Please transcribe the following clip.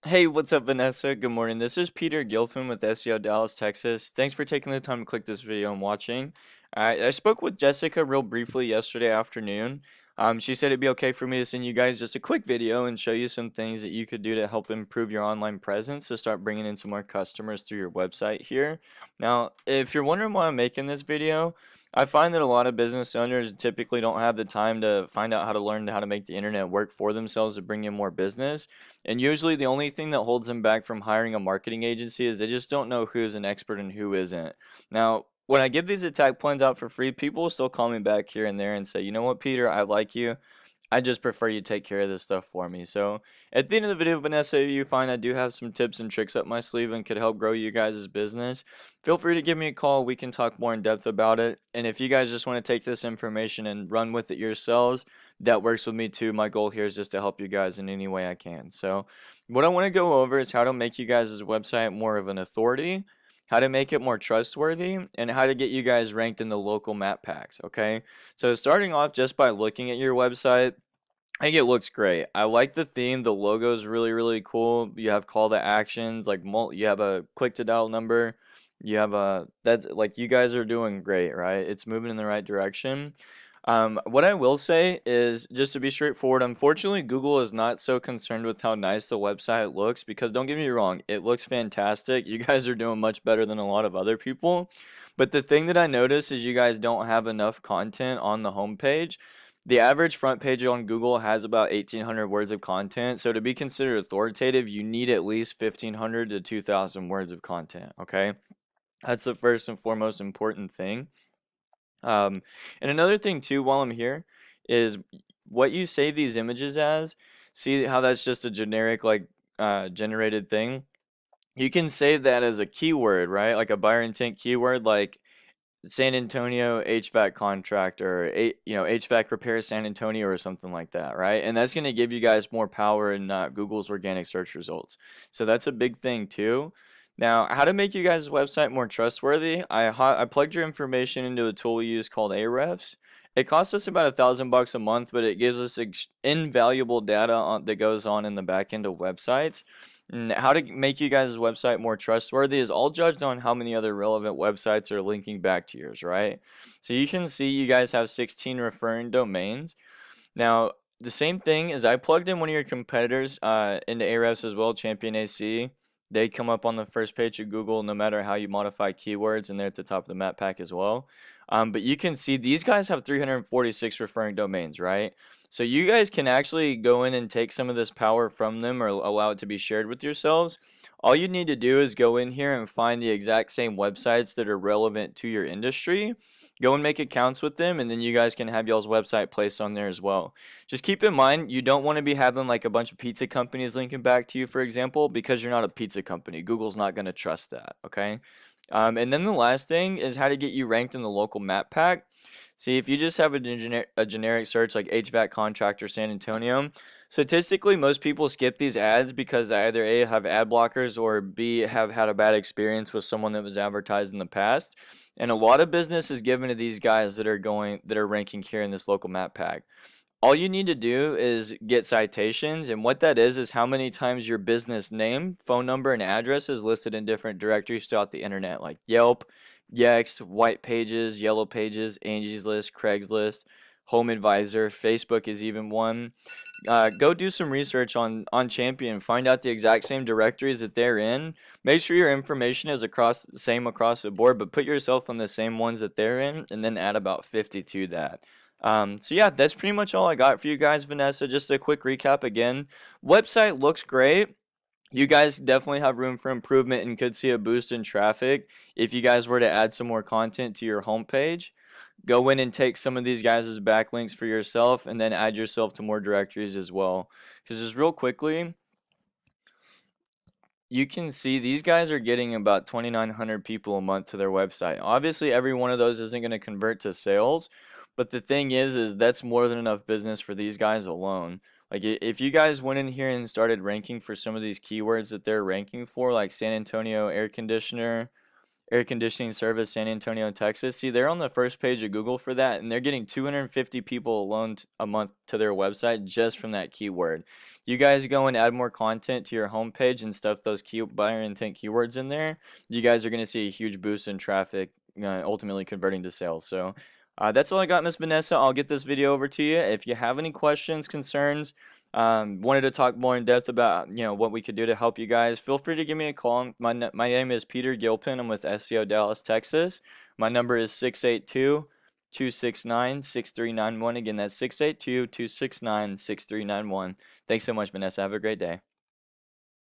Hey, what's up, Vanessa? Good morning. This is Peter Gilpin with SEO Dallas, Texas. Thanks for taking the time to click this video and watching. I spoke with Jessica real briefly yesterday afternoon. She said it'd be okay for me to send you guys just a quick video and show you some things that you could do to help improve your online presence to start bringing in some more customers through your website here. Now, if you're wondering why I'm making this video, I find that a lot of business owners typically don't have the time to find out how to learn how to make the internet work for themselves to bring in more business. And usually the only thing that holds them back from hiring a marketing agency is they just don't know who's an expert and who isn't. Now, when I give these attack plans out for free, people will still call me back here and there and say, you know what, Peter, I like you. I just prefer you take care of this stuff for me. So at the end of the video, Vanessa, if you find I do have some tips and tricks up my sleeve and could help grow you guys' business, feel free to give me a call. We can talk more in depth about it. And if you guys just want to take this information and run with it yourselves, that works with me too. My goal here is just to help you guys in any way I can. So what I want to go over is how to make you guys' website more of an authority, how to make it more trustworthy, and how to get you guys ranked in the local map packs, okay? So starting off just by looking at your website, I think it looks great. I like the theme. The logo is really, really cool. You have call to actions, like you have a click to dial number. You have a that's like you guys are doing great, right? It's moving in the right direction. What I will say is just to be straightforward, unfortunately, Google is not so concerned with how nice the website looks because don't get me wrong, it looks fantastic. You guys are doing much better than a lot of other people. But the thing that I notice is you guys don't have enough content on the homepage. The average front page on Google has about 1,800 words of content. So to be considered authoritative, you need at least 1,500 to 2,000 words of content. Okay. That's the first and foremost important thing. Um, and another thing too, while I'm here, is what you save these images as. See how that's just a generic, like, generated thing? You can save that as a keyword, right? Like a buyer intent keyword, like San Antonio HVAC contractor, HVAC repair San Antonio or something like that, right? And that's going to give you guys more power in Google's organic search results. So that's a big thing too. Now, how to make you guys' website more trustworthy? I plugged your information into a tool we use called Ahrefs. It costs us about $1,000 a month, but it gives us invaluable data that goes on in the back end of websites. And how to make you guys' website more trustworthy is all judged on how many other relevant websites are linking back to yours, right? So you can see you guys have 16 referring domains. Now, the same thing is I plugged in one of your competitors into Ahrefs as well, Champion AC. They come up on the first page of Google no matter how you modify keywords, and they're at the top of the map pack as well. But you can see these guys have 346 referring domains, right? So you guys can actually go in and take some of this power from them or allow it to be shared with yourselves. All you need to do is go in here and find the exact same websites that are relevant to your industry. Go and make accounts with them, and then you guys can have y'all's website placed on there as well. Just keep in mind, you don't want to be having like a bunch of pizza companies linking back to you, for example, because you're not a pizza company. Google's not going to trust that, okay? And then the last thing is how to get you ranked in the local map pack. See, if you just have a generic search like HVAC contractor San Antonio, statistically, most people skip these ads because they either A, have ad blockers, or B, have had a bad experience with someone that was advertised in the past. And a lot of business is given to these guys that are ranking here in this local map pack. All you need to do is get citations, and what that is how many times your business name, phone number, and address is listed in different directories throughout the internet, like Yelp, Yext, White Pages, Yellow Pages, Angie's List, Craigslist, Home Advisor, Facebook is even one. Go do some research on Champion, find out the exact same directories that they're in. Make sure your information is same across the board, but put yourself on the same ones that they're in, and then add about 50 to that. So yeah, that's pretty much all I got for you guys, Vanessa. Just a quick recap again. Website looks great. You guys definitely have room for improvement and could see a boost in traffic if you guys were to add some more content to your homepage. Go in and take some of these guys' backlinks for yourself and then add yourself to more directories as well. Because just real quickly, you can see these guys are getting about 2,900 people a month to their website. Obviously, every one of those isn't going to convert to sales, but the thing is that's more than enough business for these guys alone. Like if you guys went in here and started ranking for some of these keywords that they're ranking for, like San Antonio air conditioner, air conditioning service, San Antonio, Texas. See, they're on the first page of Google for that, and they're getting 250 people alone a month to their website just from that keyword. You guys go and add more content to your homepage and stuff those key buyer intent keywords in there. You guys are going to see a huge boost in traffic, ultimately converting to sales. So that's all I got, Miss Vanessa. I'll get this video over to you. If you have any questions, concerns, wanted to talk more in depth about what we could do to help you guys, feel free to give me a call. My name is Peter Gilpin. I'm with SEO Dallas, Texas. My number is 682-269-6391. Again, that's 682-269-6391. Thanks so much, Vanessa. Have a great day.